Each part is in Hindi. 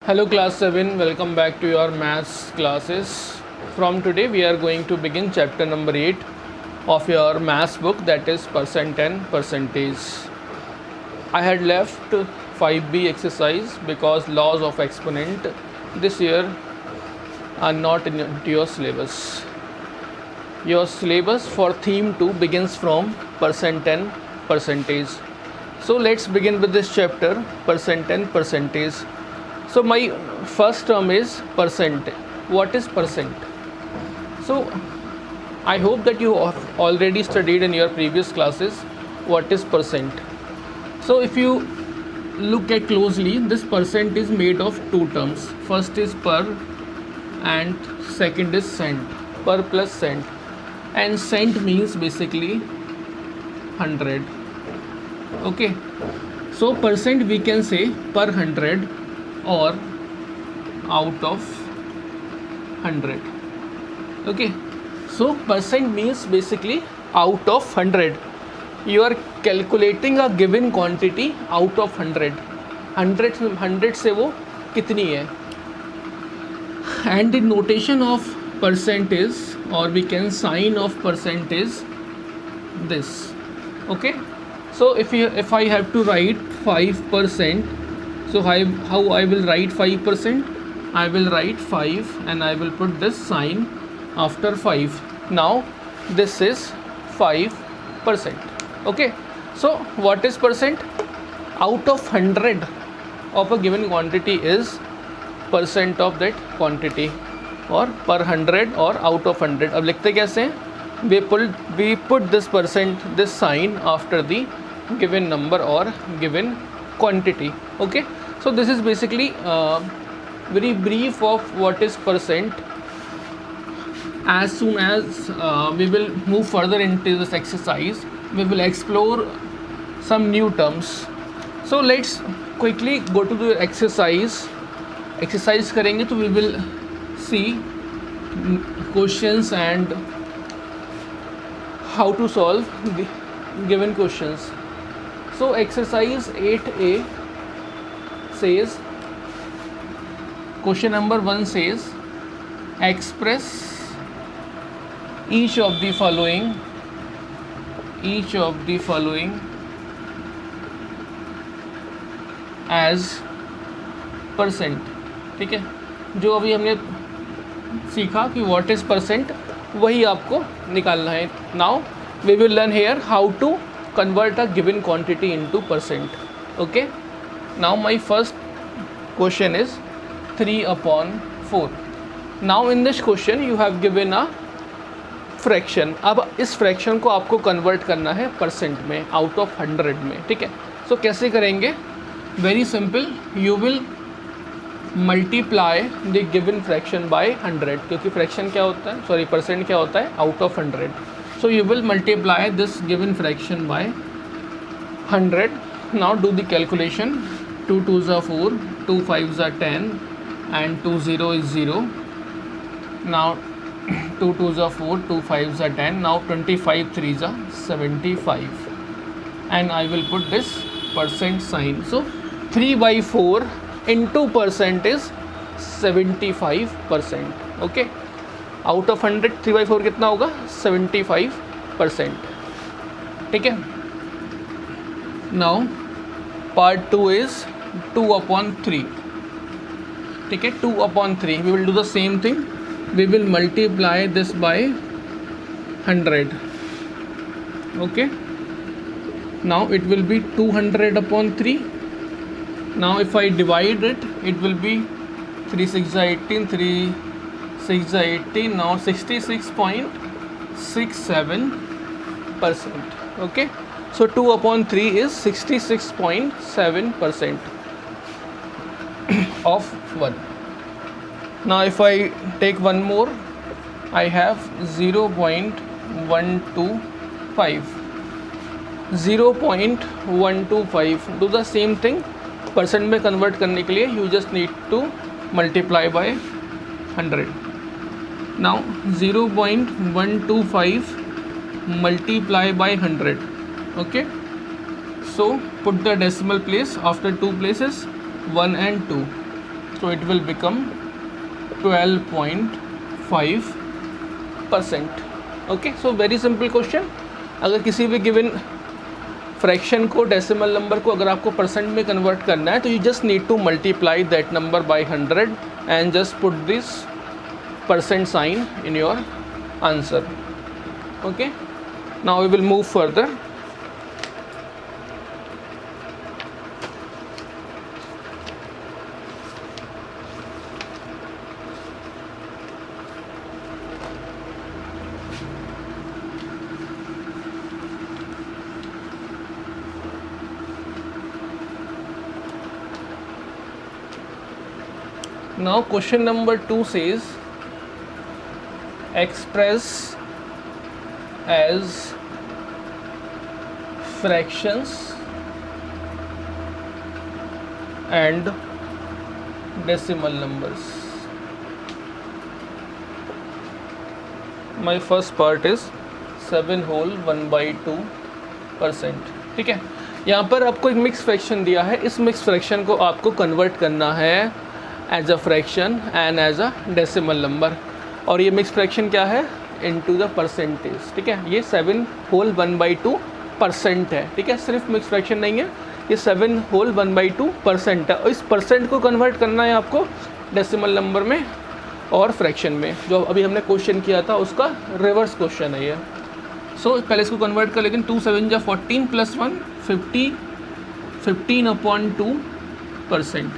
Hello class 7, welcome back to your maths classes. From today we are going to begin chapter number 8 of your maths book, that is percent and percentage. I had left 5b exercise because laws of exponent this year are not in your syllabus. Your syllabus for theme 2 begins from percent and percentage. So let's begin with this chapter, percent and percentage. So my first term is percent. What is percent? So I hope that you have already studied in your previous classes what is percent. So if you look at closely, this percent is made of two terms. First is per and second is cent. Per plus cent. And cent means basically 100. Okay. So percent we can say per 100 or out of 100. Okay, so percent means basically out of 100. You are calculating a given quantity out of 100. 100 से वो कितनी है. And the notation of percent is, or we can sign of percent is this. Okay, so if I have to write 5%, so how I will write 5%? I will write 5 and I will put this sign after 5. Now this is 5%. Okay, so what is percent? Out of 100 of a given quantity is percent of that quantity, or per 100 or out of 100. अब लिखते कैसे हैं? We put this percent, this sign after the given number or given quantity. Okay, so this is basically very brief of what is percent. As soon as we will move further into this exercise, we will explore some new terms. So let's quickly go to the exercise करेंगे तो we will see questions and how to solve the given questions. So exercise 8a says, question number 1 says, express each of the following as percent. ठीक है, जो अभी हमने सीखा कि what is percent, वही आपको निकालना है. Now we will learn here how to convert a given quantity into percent. Okay, now my first question is 3/4. Now in this question you have given a fraction. अब इस fraction को आपको convert करना है percent में, out of 100 में. ठीक है, so कैसे करेंगे? Very simple, you will multiply the given fraction by 100, क्योंकि fraction क्या होता है, sorry percent क्या होता है, out of 100. So you will multiply this given fraction by 100. Now do the calculation. 2 2s are 4, 2 5s are 10, and 2 0 is 0. Now 2 2s are 4, 2 5s are 10. Now 25 3s are 75, and I will put this percent sign. So 3/4 into percent is 75%. Okay, out of 100 3/4 कितना होगा? 75%. ठीक है. Now part 2 is 2/3. ठीक है, 2/3. We will do the same thing. We will multiply this by 100. Okay, now it will be 200/3. Now if I divide it, it will be 3 6 are 18, 3 6 are 18. Now 66.67%. Okay, so 2/3 is 66.7% of 1. Now if I take one more, I have 0.125. 0.125. Do the same thing. Percent में कन्वर्ट करने के लिए you just need to multiply by 100. Now 0.125 multiply by 100. Okay, so put the decimal place after two places, 1 and 2. so it will become 12.5%. Okay, so very simple question. अगर किसी भी गिवन फ्रैक्शन को, डेसिमल नंबर को अगर आपको परसेंट में कन्वर्ट करना है तो you just need to multiply that number by 100 and just put this percent sign in your answer. Okay, now we will move further. Now question number 2 says express as fractions and decimal numbers. My first part is 7 whole 1/2%. ठीक है, यहाँ पर आपको एक मिक्स फ्रैक्शन दिया है. इस मिक्स फ्रैक्शन को आपको कन्वर्ट करना है as a fraction and as a decimal number. और ये मिक्स फ्रैक्शन क्या है? Into the percentage. ठीक है, ये 7 whole 1/2% है. ठीक है, सिर्फ मिक्स फ्रैक्शन नहीं है, ये 7 whole 1/2% है. और इस परसेंट को कन्वर्ट करना है आपको डेसिमल नंबर में और फ्रैक्शन में. जो अभी हमने क्वेश्चन किया था उसका रिवर्स क्वेश्चन है ये. सो पहले इसको कन्वर्ट कर, लेकिन 2 7 जा 14 + 1 50 15/2%.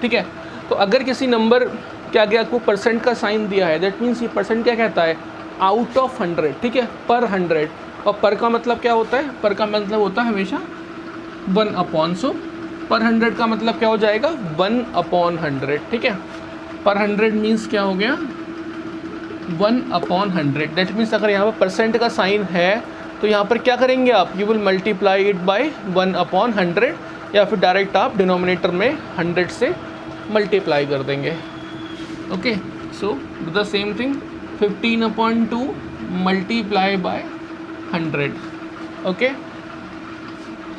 ठीक है, तो अगर किसी नंबर के आगे आपको परसेंट का साइन दिया है, दैट मीन्स ये परसेंट क्या कहता है? Out of 100. ठीक है, पर 100. और पर का मतलब क्या होता है? पर का मतलब होता है हमेशा 1/. सो पर 100 का मतलब क्या हो जाएगा? 1/100. ठीक है, पर 100 मीन्स क्या हो गया? 1/100. दैट मीन्स अगर यहाँ पर परसेंट का साइन है तो यहाँ पर क्या करेंगे आप? You will multiply it by 1/100 या फिर डायरेक्ट आप डिनोमिनेटर में 100 से मल्टीप्लाई कर देंगे. Okay, so do the same thing. 15/2 multiply by 100. Okay,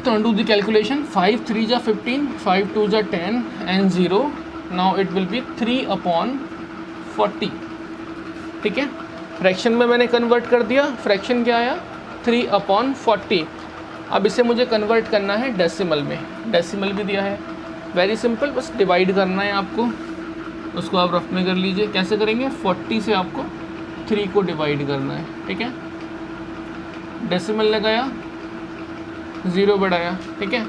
तो डू द कैलकुलेशन. 5 3 जा 15, 5 2 जा 10 and 0. Now it will B 3/40. ठीक है, फ्रैक्शन में मैंने कन्वर्ट कर दिया. फ्रैक्शन क्या आया? 3/40. अब इसे मुझे कन्वर्ट करना है डेसिमल में. डेसिमल भी दिया है, वेरी सिंपल, बस डिवाइड करना है आपको. उसको आप रफ में कर लीजिए. कैसे करेंगे? 40 से आपको 3 को डिवाइड करना है. ठीक है, डेसिमल लगाया, 0 बढ़ाया. ठीक है,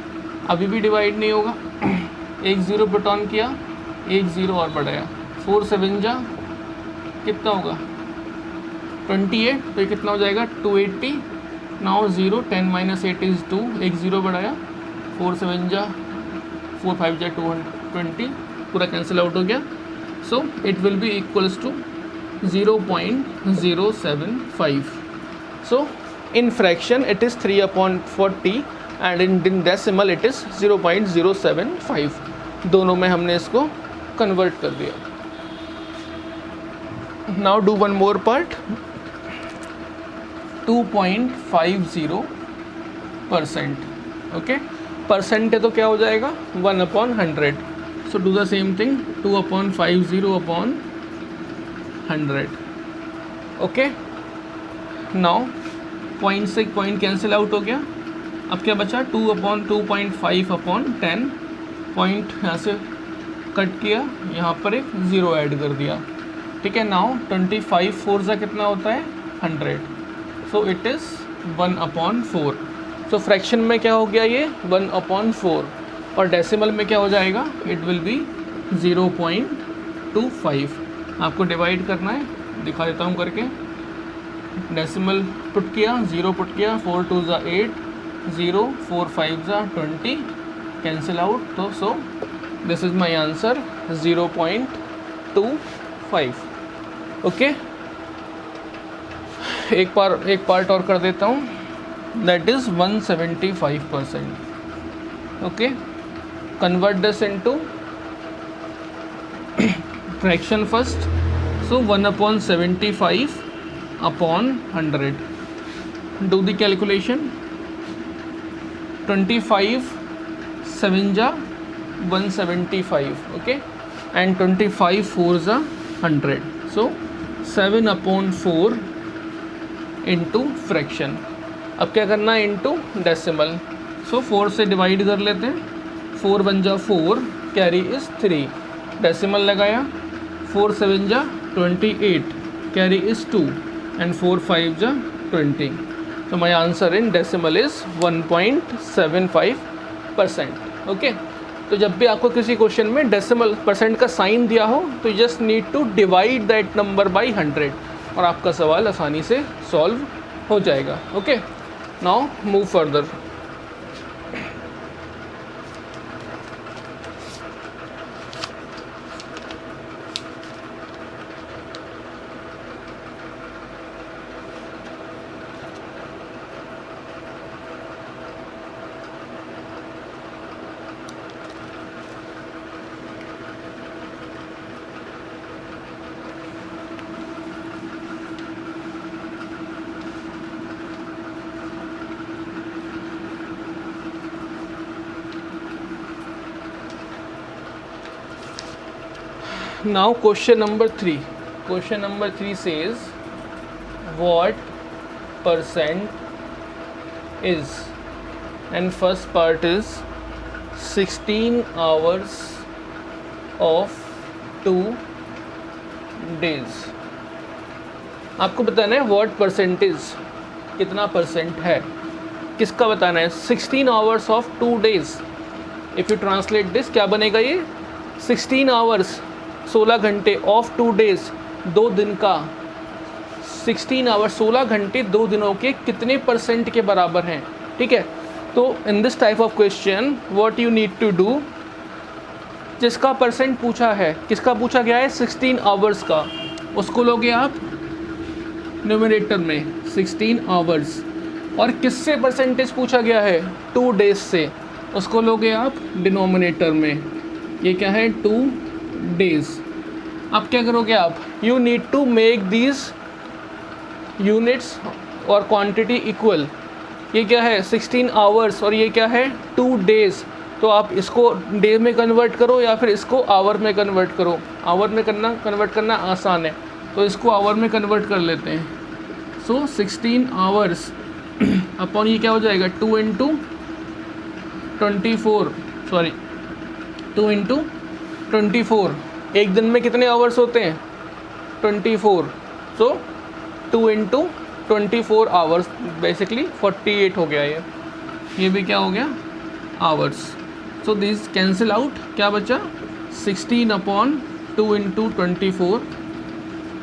अभी भी डिवाइड नहीं होगा. एक 0 पुट ऑन किया, एक 0 और बढ़ाया. 4 7 जा कितना होगा? 28. तो ये कितना हो जाएगा? 280. Now 0 10 - 8 is 2. एक 0 बढ़ाया, 4 7 जा 4 5 जा 220. पूरा कैंसिल आउट हो गया. So it will be equals to 0.075. So in fraction it is 3/40 and in decimal it is 0.075. दोनों में हमने इसको कन्वर्ट कर दिया. Now do one more part. 2.50%. Okay, percent है तो क्या हो जाएगा? 1/100. So do the same thing. 2/50/100. Okay, now point से पॉइंट कैंसिल आउट हो गया. अब क्या बचा? 2/2.5/10. पॉइंट यहाँ से कट किया, यहाँ पर एक 0 ऐड कर दिया. ठीक है, नाउ 25 4 सा कितना होता है? 100. So it is 1/4. So fraction में क्या हो गया? ये 1/4. और डेसिमल में क्या हो जाएगा? It will B 0.25. आपको डिवाइड करना है, दिखा देता हूँ करके. डेसिमल पुट किया, 0 पुट किया, 4 2 जा 8, 0 4 5 जा 20, कैंसिल आउट. तो so this is my answer 0.25. Okay, एक पार्ट और कर देता हूँ. That is 175%. Okay, convert this into fraction first. So 1/75/100. Do the calculation. 25 7 जा 175. Okay, and 25 4s are 100. So 7/4 into fraction. अब क्या करना है, इंटू डेसिमल. सो 4 से डिवाइड कर लेते हैं. 4 बन जा 4, कैरी इज़ 3. डेसिमल लगाया. 4 7 जा 28, कैरी इज़ 2 एंड 4 5 जा 20. So my answer in decimal is 1.75%. Okay. तो जब भी आपको किसी क्वेश्चन में डेसिमल परसेंट का साइन दिया हो तो you just need to divide that number by 100 और आपका सवाल आसानी से सॉल्व हो जाएगा. Okay. Now move further. Now question number 3. Question number 3 says what percent is, and first part is 16 hours of 2 days. आपको बताना है what percentage, कितना परसेंट है. किसका बताना है? 16 hours of 2 days. If you translate this, क्या बनेगा ये? 16 hours 16 घंटे ऑफ 2 डेज 2 दिन का. 16 आवर्स 16 घंटे 2 दिनों के कितने परसेंट के बराबर हैं. ठीक है. तो in this type of question what you need to do, जिसका परसेंट पूछा है, किसका पूछा गया है? 16 आवर्स का. उसको लोगे आप न्यूमरेटर में 16 आवर्स. और किससे परसेंटेज पूछा गया है? 2 डेज से. उसको लोगे आप डिनोमिनेटर में. ये क्या है? 2 डेज. अब क्या करोगे आप? You need to make these units और क्वांटिटी इक्वल. ये क्या है? 16 आवर्स और ये क्या है? 2 डेज. तो आप इसको डे में कन्वर्ट करो या फिर इसको आवर में कन्वर्ट करो. आवर में कन्वर्ट करना आसान है, तो इसको आवर में कन्वर्ट कर लेते हैं. सो 16 आवर्स अपॉन ये क्या हो जाएगा? 2 इंटू 24, सॉरी 2 इंटू 24. एक दिन में कितने आवर्स होते हैं? 24. सो 2 इंटू 24 आवर्स, बेसिकली 48 हो गया. ये भी क्या हो गया? Hours. So this cancel out. क्या बचा? 16/2 इंटू 24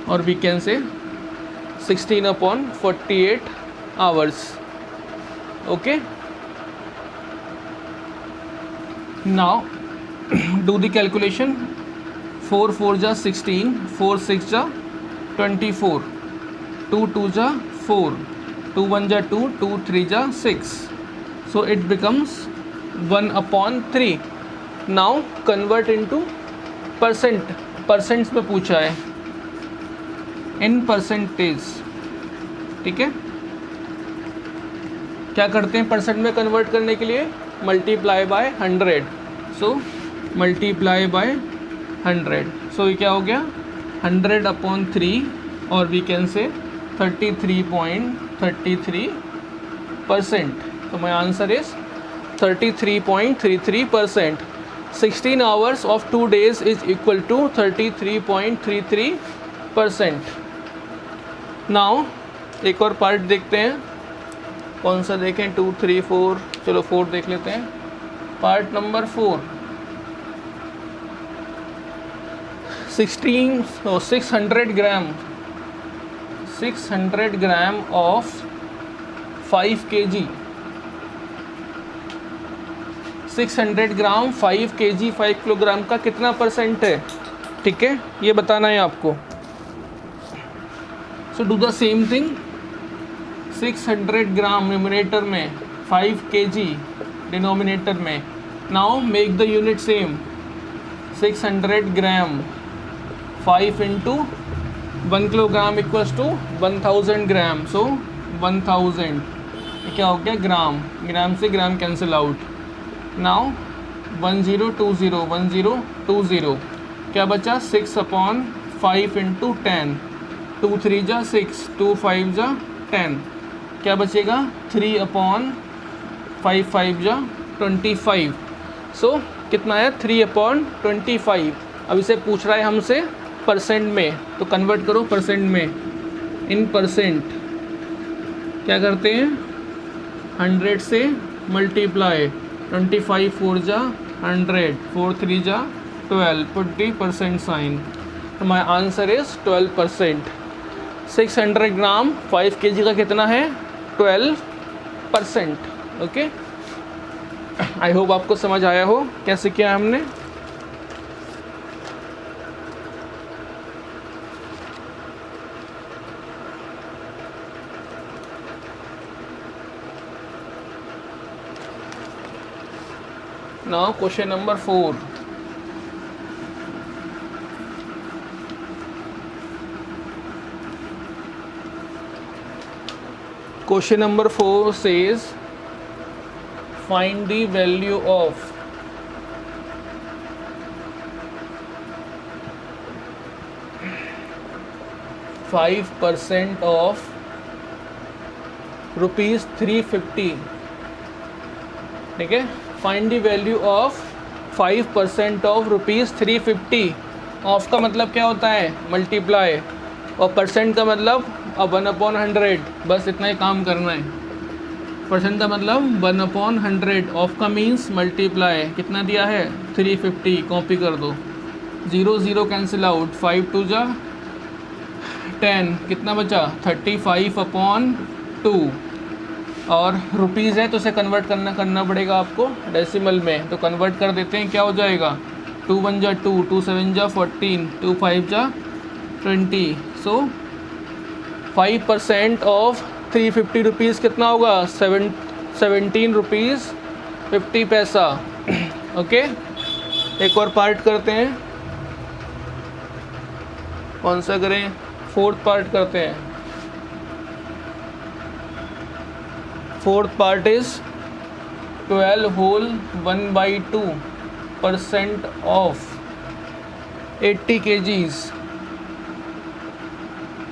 और we can say 16/48 hours. Okay. Now do the calculation. 4 4 जा 16, 4 6 जा 24, 2 2 जा 4, 2 1 जा 2, 2 3 जा 6. So it becomes 1/3. Now convert into percent. Percents में पूछा है, in percentage. ठीक है. क्या करते हैं परसेंट में कन्वर्ट करने के लिए? Multiply by 100. So multiply by 100. सो ये क्या हो गया? 100/3 और वी कैन से 33.33%. तो my answer is 33.33%. 16 hours of 2 days is equal to 33.33%. Now एक और पार्ट देखते हैं. कौन सा देखें? 2 3 4. चलो 4 देख लेते हैं. Part number 4. 600 gram of 5 kg. 600 gram 5 kg 5 kilogram का कितना परसेंट है? ठीक है, ये बताना है आपको. So do the same thing. 600 gram numerator में, 5 kg डिनोमिनेटर में. Now make the unit same. 600 gram 5 into 1 kilogram equals to 1000 gram. So 1000 क्या हो गया? ग्राम. ग्राम से ग्राम कैंसिल आउट. नाउ 1020 1020 क्या बचा 6/5 इंटू 10, 2 3 जा 6, 2 5 जा 10, क्या बचेगा 3/5 5 जा 25। सो कितना है 3/25। अब इसे पूछ रहा है हमसे परसेंट में, तो कन्वर्ट करो परसेंट में। इन परसेंट क्या करते हैं 100 से मल्टीप्लाई, 25 4 जा 100, 4 3 जा 12, पुट दी परसेंट साइन। तो my answer is 12%। 600 gram 5 kg का कितना है 12%। ओके, आई होप आपको समझ आया हो कैसे किया हमने। Now question number 4. Question number 4 says find the value of %5 of ₹350। ठीक है, find the value of 5% of ₹350। Of का मतलब क्या होता है मल्टीप्लाई, और परसेंट का मतलब 1/100। बस इतना ही काम करना है। परसेंट का मतलब 1/100, ऑफ का मीन्स मल्टीप्लाई। कितना दिया है 350, कॉपी कर दो, 0 0 कैंसिल आउट, 5 2 जा 10, कितना बचा 35/2। और रुपीज़ है तो उसे कन्वर्ट करना पड़ेगा आपको डेसिमल में, तो कन्वर्ट कर देते हैं। क्या हो जाएगा 2 1 जा 2, 2 7 जा 14, 2 5 जा 20। सो 5% ऑफ 350 रुपीज़ कितना होगा 17 रुपीज़ 50 पैसा। ओके, एक और पार्ट करते हैं। कौन सा करें, 4th पार्ट करते हैं। 4th part is 12 whole 1/2% of 80 kgs।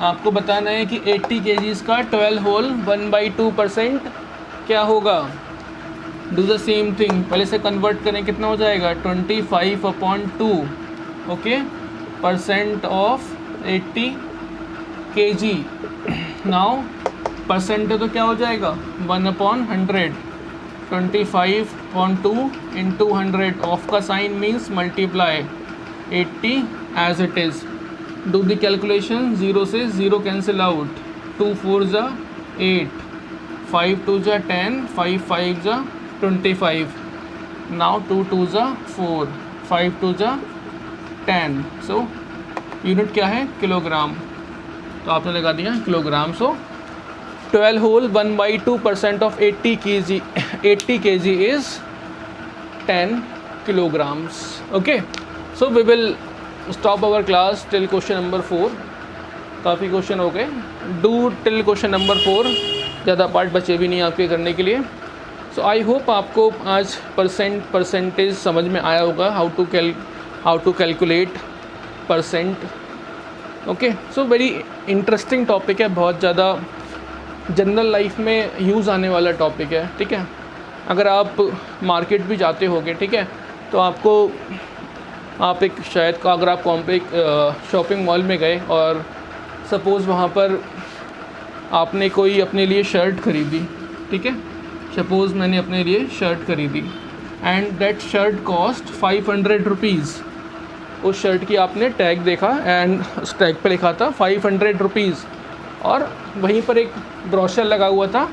आपको बताना है कि 80 kgs का 12 whole 1/2% क्या होगा। डू द सेम थिंग, पहले से कन्वर्ट करें, कितना हो जाएगा 25/2। Okay, % of 80 kg। Now percent है तो क्या हो जाएगा 1/100, 25/2 इंटू 100। ऑफ का sign means multiply, 80 as it is. Do the calculation, 0 से 0 कैंसिल आउट, 2 4 जा 8, 5 2 जा 10, 5 5 जा 25। नाउ 2 2 जा 4, 5 2 जा 10। सो यूनिट क्या है किलोग्राम, तो आपने लगा दिया kilogram. So 12 whole 1/2% of 80 kg is 10 kilograms. Okay, so we will stop our class till question number 4. काफ़ी क्वेश्चन हो गए, डू टिल क्वेश्चन नंबर 4, ज़्यादा पार्ट बचे भी नहीं आपके करने के लिए। सो आई होप आपको आज परसेंटेज समझ में आया होगा, how to calculate percent. Okay, so very interesting topic है, बहुत ज़्यादा जनरल लाइफ में यूज़ आने वाला टॉपिक है। ठीक है, अगर आप मार्केट भी जाते होगे, ठीक है, तो आप एक शायद अगर आप शॉपिंग मॉल में गए और सपोज़ वहाँ पर आपने कोई अपने लिए शर्ट ख़रीदी। ठीक है, सपोज़ मैंने अपने लिए शर्ट ख़रीदी and that shirt cost 500 rupees. उस शर्ट की आपने टैग देखा एंड उस टैग पे लिखा था 500 रुपीज़, और वहीं पर एक ब्रोशर लगा हुआ था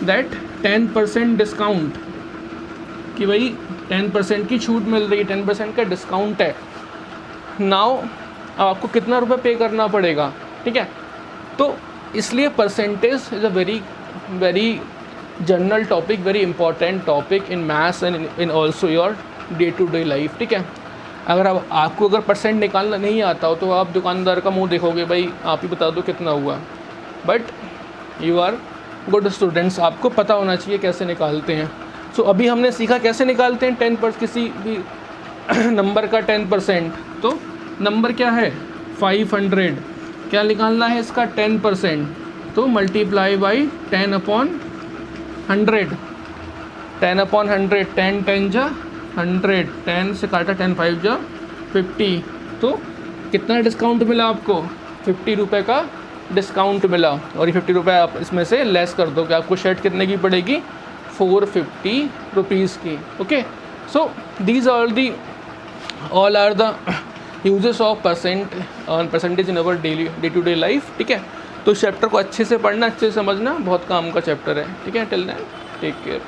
दैट 10% डिस्काउंट, कि भाई 10% की छूट मिल रही है, 10% का डिस्काउंट है। नाउ आपको कितना रुपए पे करना पड़ेगा। ठीक है, तो इसलिए percentage is a very general topic, very important topic in maths and in also your day to day life. ठीक है, अगर आपको अगर परसेंट निकालना नहीं आता हो तो आप दुकानदार का मुंह देखोगे, भाई आप ही बता दो कितना हुआ। But you are good students, आपको पता होना चाहिए कैसे निकालते हैं। सो अभी हमने सीखा कैसे निकालते हैं 10% किसी भी नंबर का 10%। तो नंबर क्या है 500, क्या निकालना है इसका 10%, तो मल्टीप्लाई बाई 10/100, 10/100, 10 10 जा 100, 10 से काटा 10 5 जा 50, तो कितना डिस्काउंट मिला आपको 50 रुपये का डिस्काउंट मिला। और ये 50 रुपये आप इसमें से लेस कर दो कि आपको शर्ट कितने की पड़ेगी 450 रुपीज़ की। Okay, so these are the all are the uses of percentage in our daily day to day life. ठीक है, तो चैप्टर को अच्छे से पढ़ना, अच्छे से समझना, बहुत काम का चैप्टर है। ठीक है, टिल देन टेक केयर।